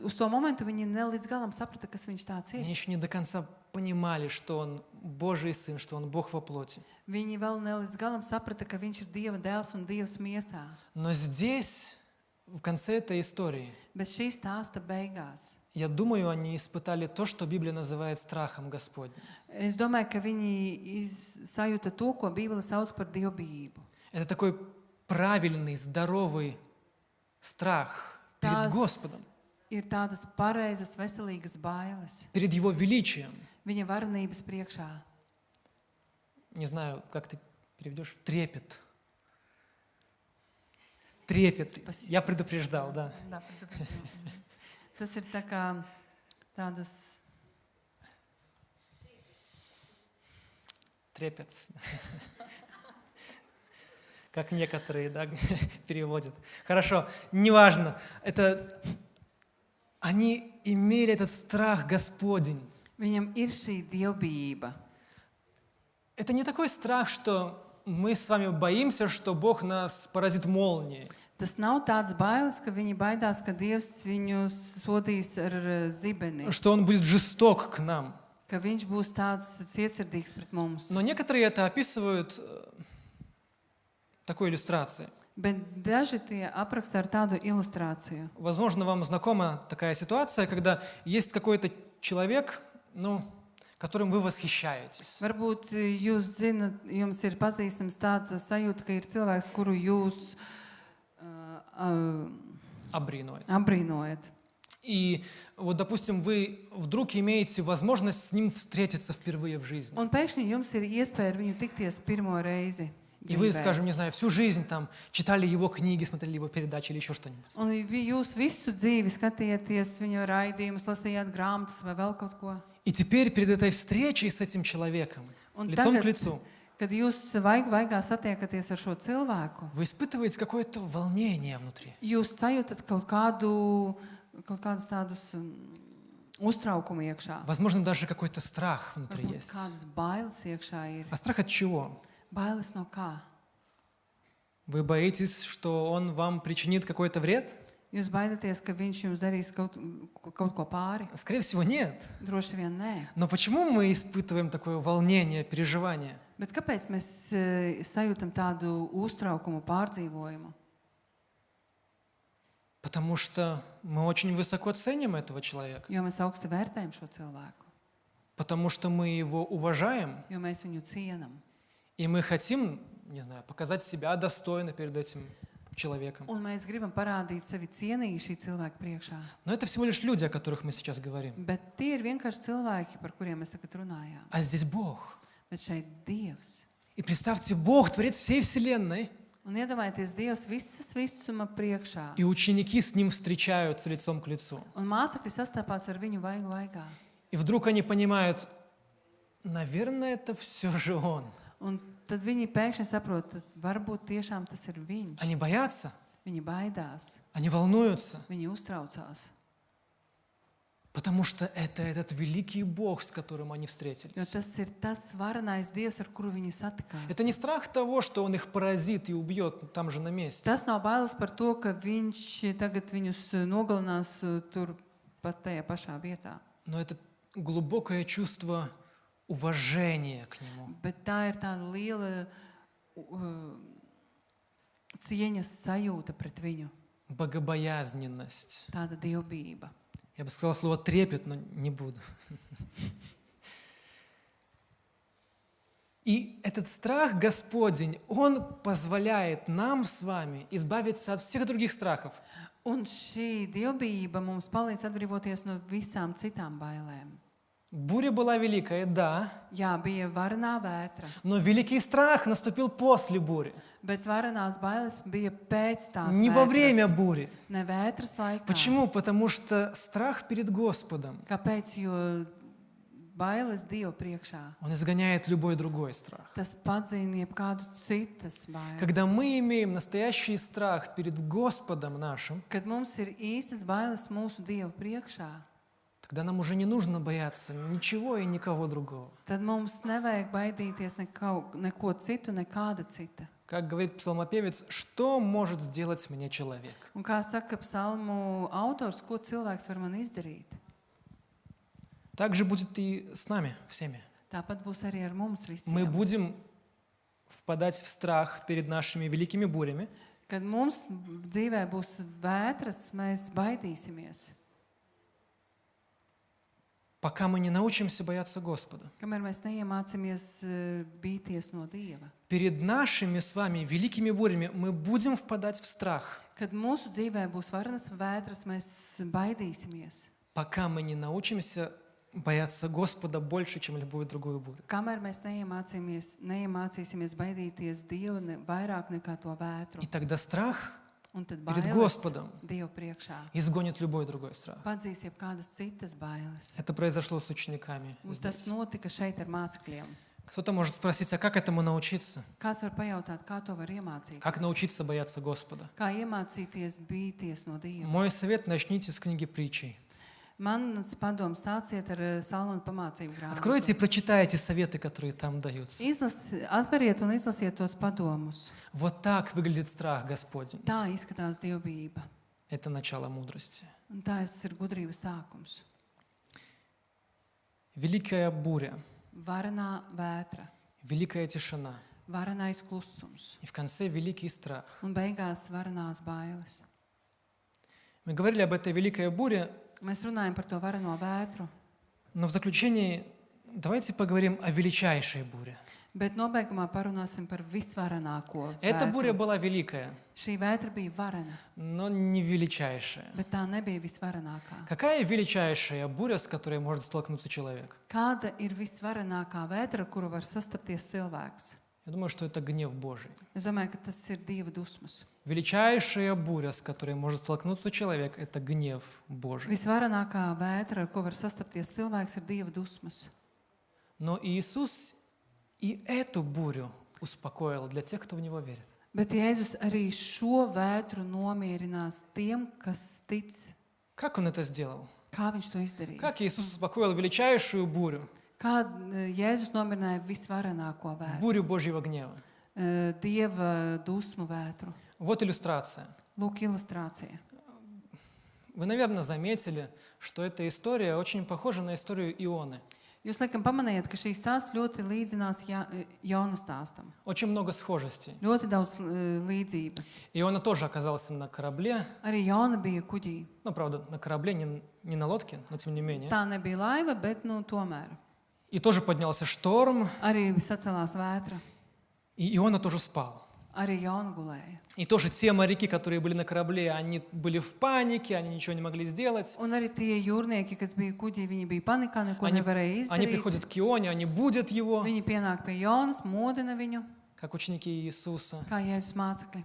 uz to momentu viņi ne līdz galam saprata, kas viņš tāds ir. Они еще не до конца понимали, что Он Божий Сын, что Он Бог во плоти. Viņi vēl ne līdz galam saprata, ka viņš ir Dieva dēls un Dievs miesā. Но здесь, в конце этой истории, Bet šī stāsta beigās, я думаю, они испытали то, что Библия называет страхом Господним. es domāju, ka viņi sajūta to, ko Bībele sauc par dievbijību. Это такой правильный, здоровый страх перед Господом, Ir tādas pareizas, veselīgas bailes. перед Его величием. Viņa varenības priekšā. Не знаю, как ты переведешь. Трепет. Трепет. Спасибо. Я предупреждал, да. Jā, tas ir tā kā tādas Трепет. Как некоторые, да, переводят. Хорошо, неважно. Это они имели этот страх Господень. Viņam ir šī dievbijība. Это не такой страх, что мы с вами боимся, что Бог нас поразит молнией. Tas nav tāds bailes, ka viņi baidās, ka Dievs viņus sodīs ar zibeni, Что Он будет жесток к нам. ka viņš būs tāds cietsirdīgs pret mums. Но некоторые это описывают такой иллюстрацией. Bet daži tie apraksta ar tādu ilustrāciju. Возможно, вам знакома такая ситуация, когда есть какой-то человек, которым вы восхищаетесь. Varbūt jūs zinat, jums ir pazīstams tāds sajūta, ka ir cilvēks, kuru jūs Обринует. apbrīnojat. И вот, допустим, вы вдруг имеете возможность с ним встретиться впервые в жизни. Un pēkšņi jums ir iespēja ar viņu tikties pirmo reizi. И вы, dzīvē. скажем, не знаю, всю жизнь там читали его книги, смотрели его передачи или еще что-нибудь. Un jūs visu dzīvi skatījāties viņu raidījumus, lasījāt grāmatas vai vēl kaut ko. И теперь перед этой встречей с этим человеком, Un лицом tagad, к лицу, kad jūs vaigā satiekaties ar šo cilvēku, вы испытываете какое-то волнение внутри. jūs sajūtat kaut kādus tādus uztraukumu iekšā. Возможно, даже какой-то страх внутри Varbūt есть. kādas bailes iekšā ir. А страх от чего? Bailes no kā? Вы боитесь, что он вам причинит какой-то вред? Jūs baidaties, ka viņš jums darīs kaut ko pāri? Скорее всего, нет. Droši vien nē. Но почему мы испытываем такое волнение, переживание? Bet kāpēc mēs sajūtam tādu uztraukumu, pārdzīvojumu? Потому что мы очень высоко ценим этого человека. Jo mēs augsti vērtējam šo cilvēku, Потому что мы его уважаем. jo mēs viņu cienam. И мы хотим, не знаю, показать себя достойно перед этим человеком. Un mēs gribam parādīt sevi cienīgi šī cilvēka priekšā. Но это всего лишь люди, о которых мы сейчас говорим. Bet tie ir vienkārši cilvēki, par kuriem mēs tagad runājām. А здесь Бог. Bet šeit Dievs. И представьте, Бог, Творец всей Вселенной, Un iedomājieties, Dievs visas visuma priekšā. и ученики с Ним встречаются лицом к лицу. Un mācekļi sastapās ar viņu vaigu vaigā. И вдруг они понимают, наверное, это все же Он. Un tad viņi pēkšņi saprot, ka varbūt tiešām tas ir viņš. Они боятся, Viņi baidās, они волнуются, viņi uztraucās. потому что это этот великий Бог, с которым они Jo встретились. tas ir tas varenais Dievs, ar kuru viņi satikās. Это не страх того, что Он их поразит и убьет там же на месте. Tas nav bailes par to, ka viņš tagad viņus nogalinās tur pat tajā pašā vietā. Но это глубокое чувство уважения к Нему. Bet tā ir tāda liela cieņas sajūta pret viņu, Богобоязненность. tāda dievbijība. Я бы сказал слово трепет, но не буду. И этот страх Господень, Он позволяет нам с вами избавиться от всех других страхов. Un šī dievbijība mums palīdz atbrīvoties no visām citām bailēm. Буря была великая, да, Jā, bija varenā vētra, но великий страх наступил после бури, bet varenās bailes bija pēc tās не во время vētras, бури. ne vētras laikā. Почему? Потому что страх перед Господом, Kāpēc? Jo bailes Dievu priekšā. он изгоняет любой другой страх. Tas padzīna jebkādu citas bailes. Когда мы имеем настоящий страх перед Господом нашим, Kad mums ir īstas bailes mūsu Dievu priekšā, тогда нам уже не нужно бояться ничего и никого другого. tad mums nevajag baidīties neko citu, nekāda cita. Как говорит псалмопевец, что может сделать мне человек? Un kā saka psalmu autors, ko cilvēks var man izdarīt? Так же будет и с нами всеми. Tāpat būs arī ar mums Мы visiem. будем впадать в страх перед нашими великими бурями, Kad mums dzīvē būs vētras, mēs baidīsimies. пока мы не научимся бояться Господа. Kamēr mēs neiemācāmies bīties no Dieva. Перед нашими с вами великими бурями мы будем впадать в страх, Kad mūsu dzīvē būs varenas vētras, mēs baidīsimies. пока мы не научимся бояться Господа больше, чем любую другую бурю. Kamēr mēs neiemācīsimies baidīties Dieva vairāk nekā to vētru. И тогда страх Un tad перед bailes Господом Dievu priekšā изгонит любой другой страх. padzīs jebkādas citas bailes. Это произошло с учениками Un tas здесь. notika šeit ar mācekļiem. Кто-то может спросить, а как этому научиться? Kāds var pajautāt, kā to var iemācīties? Как научиться бояться Господа? Kā iemācīties bīties no Dieva? Мой совет – начните с книги притчей. Mans padoms sāciet ar Salmona pamācību grāmatu. Откройте и прочитайте советы, которые там даются. Atveriet un izlasiet tos padomus. Вот так выглядит страх Господень. Tā izskatās dievbijība. Это начало мудрости. Un tā ir gudrības sākums. Великая буря, Varenā vētra, великая тишина varenais klusums и в конце великий страх. un beigās varenās bailes. Мы говорили об этой великой буре, Mēs runājam par to vareno vētru, но в заключении давайте поговорим о величайшей буре. bet nobeigumā parunāsim par visvarenāko Эта буря vētru. была великая, Šī vētra bija varena, но не величайшая. bet tā nebija visvarenākā. Какая величайшая буря, с которой может столкнуться человек? Kāda ir visvarenākā vētra, kuru var sastapties cilvēks? Я думаю, что это гнев Божий. Es domāju, ka tas ir Dieva dusmas. Величайшая буря, с которой может столкнуться человек, это гнев Божий. Visvarenākā vētra, ar ko var sastapties cilvēks, ir Dieva dusmas. Но Иисус и эту бурю успокоил для тех, кто в Него верит. Bet Jēzus arī šo vētru nomierinās tiem, kas tic. Как Он это сделал? Kā viņš to izdarīja? Как Иисус успокоил величайшую бурю, Kā Jēzus nomierināja visvarenāko vētru? бурю Божьего гнева? Dieva dusmu vētru. Вот иллюстрация. Lūk, ilustrācija. Вы, наверное, заметили, что эта история очень похожа на историю Ионы. Jūs laikam pamanījāt, ka šī stāsts ļoti līdzinās Jona stāstam. Очень много схожестей. Ļoti daudz līdzības. Иона тоже оказался на корабле. Arī Jona bija kuģī. Ну, правда, на корабле, не на лодке, но тем не менее. Tā nebija laiva, bet tomēr. И тоже поднялся шторм, Arī sacelās vētra. и Иона тоже спал. Arī Jona gulēja. И тоже те моряки, которые были на корабле, они были в панике, они ничего не могли сделать. Un arī tie jūrnieki, kas bija kuģī, viņi bija panikā, neko nevarēja Они izdarīt. приходят к Ионе, они будят его, Viņi pienāk pie Jonas, modina viņu, как ученики Иисуса. kā Jēzus mācekļi.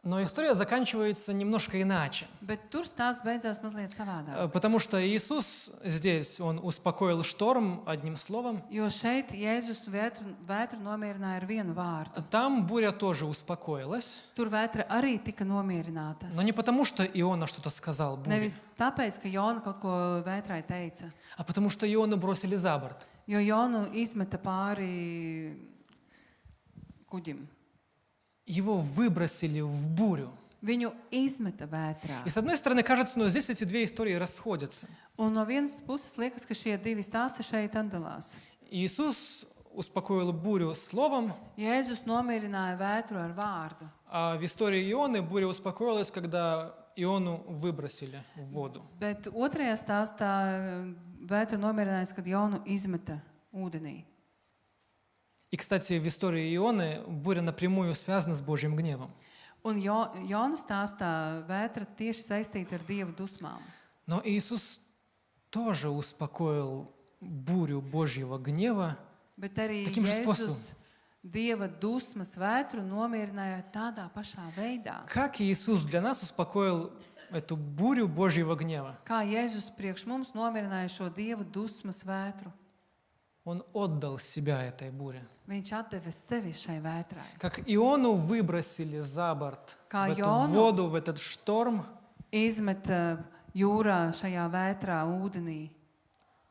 Но история заканчивается немножко иначе. Bet tur stāsts beidzās mazliet savādāk. Потому что Иисус здесь, Он успокоил шторм одним словом. Jo šeit Jēzus vētru nomierināja ar vienu vārdu. Там буря тоже успокоилась. Tur vētra arī tika nomierināta. Но не потому, что Иона что-то сказал буре, Nevis tāpēc, ka Jona kaut ko vētrai teica, а потому что Иону бросили за борт. jo Jonu izmeta pāri kuģim. Его выбросили в бурю. Viņu izmeta vētrā. И с одной стороны, кажется, но здесь эти две истории расходятся. Un no vienas puses liekas, ka šie divi stāsti šeit atdalās. Иисус успокоил бурю словом, Jēzus nomierināja vētru ar vārdu, а в истории Ионы буря успокоилась, когда Иону выбросили в воду. Bet otrajā stāstā vētra nomierinājās, kad Jonu izmeta ūdenī. И, кстати, в истории Ионы буря напрямую связана с Божьим гневом. Un Jona stāstā vētra tieši saistīta ar Dieva dusmām. Но Иисус тоже успокоил бурю Божьего гнева Bet arī Таким же способом. Jēzus Dieva dusmas vētru nomierināja tādā pašā veidā. Как Иисус для нас успокоил эту бурю Божьего гнева? Kā Jēzus priekš mums nomierināja šo Dieva dusmas vētru. Он отдал себя этой буре. Viņš atdeva sevi šai vētrai. Как Иону выбросили за борт, Kā в эту Jonu воду, в этот шторм, izmeta jūrā šajā vētrā ūdenī.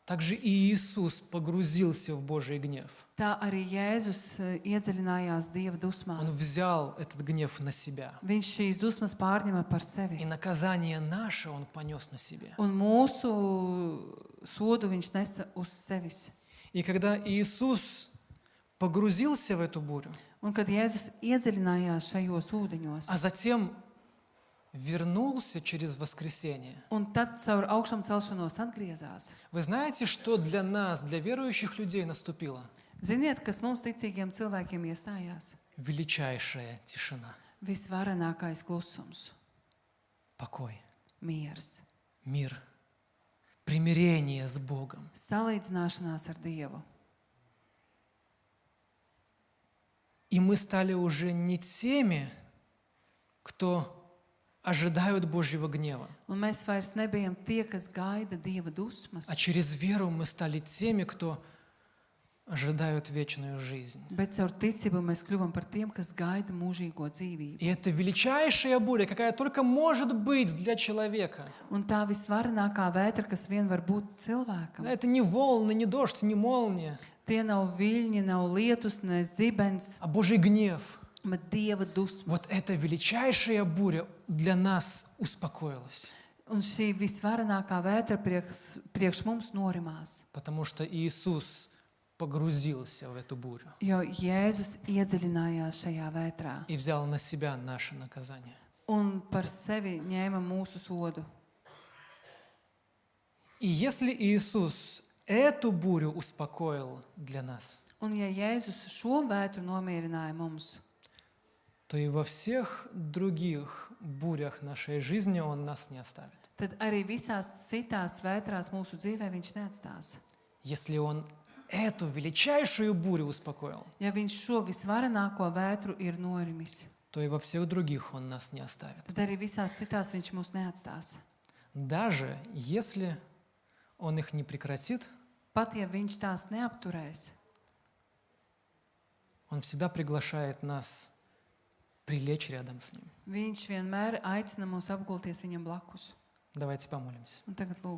так же и Иисус погрузился в Божий гнев. Tā arī Jēzus iedziļinājās Dieva Он dusmās. взял этот гнев на себя. Viņš šīs dusmas pārņēma par И sevi. наказание наше Он понес на себе. Un mūsu sodu viņš nesa uz sevis. И когда Иисус погрузился в эту бурю, Un kad Jēzus iedziļinājās šajos ūdeņos, а затем вернулся через воскресение. un tad caur augšām celšanos atgriezās. Вы знаете, что для нас, для верующих людей наступило? Ziniet, kas mums ticīgiem cilvēkiem iestājās? Величайшая тишина, Visvarenākais klusums, покой, miers, мир, примирение с Богом. salīdzināšanās ar Dievu. И мы стали уже не теми, кто ожидают Божьего гнева, Un mēs vairs nebijam tie, kas gaida Dieva dusmas, а через веру мы стали теми, кто ожидают вечную жизнь. bet caur ticību mēs kļuvam par tiem, kas gaida mūžīgo dzīvību. И это величайшая буря, какая только может быть для человека. Un tā visvarenākā vētra, kas vien var būt cilvēkam. Это не волны, не дождь, не молния, Tie nav viļņi, nav lietus, ne zibens, а Божий гнев. bet Dieva dusmas. Вот эта величайшая буря для нас успокоилась, Un šī visvarenākā vētra priekš mums norimās, потому что Иисус погрузился в эту бурю jo Jēzus iedziļinājās šajā vētrā и взял на себя наше наказание. un par sevi ņēma mūsu sodu. И если Иисус эту бурю успокоил для нас, Un ja Jēzus šo vētru nomierināja mums, то и во всех других бурях нашей жизни Он нас не оставит. tad arī visās citās vētrās mūsu dzīvē viņš neatstās. Если Он эту величайшую бурю успокоил, Ja viņš šo visvarenāko vētru ir norimis, то и во всех других Он нас не оставит. tad arī visās citās viņš mūs neatstās. Даже если Он их не прекратит, Pat ja viņš tās neapturēs, Он всегда приглашает нас прилечь рядом с Ним. viņš vienmēr aicina mūs apgulties viņam blakus. Давайте помолимся. Un tagad lūk.